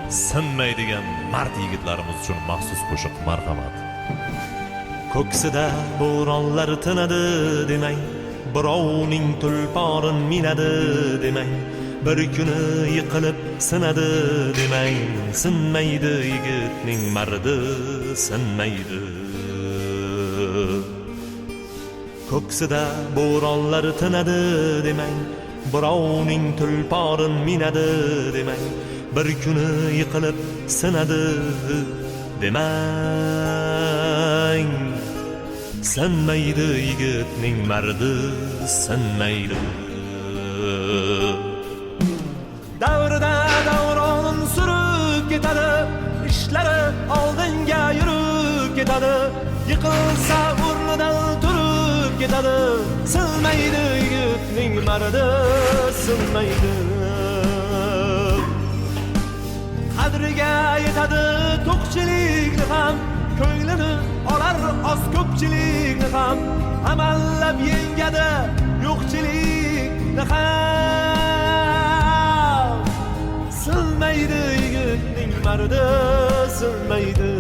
sinmaydigan mard yigitlarimiz uchun maxsus qo'shiq marhamat. Ko'ksida bo'ronlar tinadi demang, birovning tulporin minadi demang, bir kuni yiqilib sinadi demang, sinmaydi yigitning mardi sinmaydi. Ko'ksida bo'ronlar tinadi demang, birovning tulporin minadi demang, bir kuni yiqilib sinadi demang, sinmaydi yigitning mardi sinmaydi. Davrida davron surib ketadi, ishlari oldinga yurib ketadi, yiqilsa o'rnidan turib ketadi, sinmaydi yigitning mardi sinmaydi. Qadriga yetadi to'qchilikni ham, ko'nglini olar oz ko'pchilikni ham, amallab yengadi yo'qchilikni ham, sinmaydi yigitning mardi sinmaydi.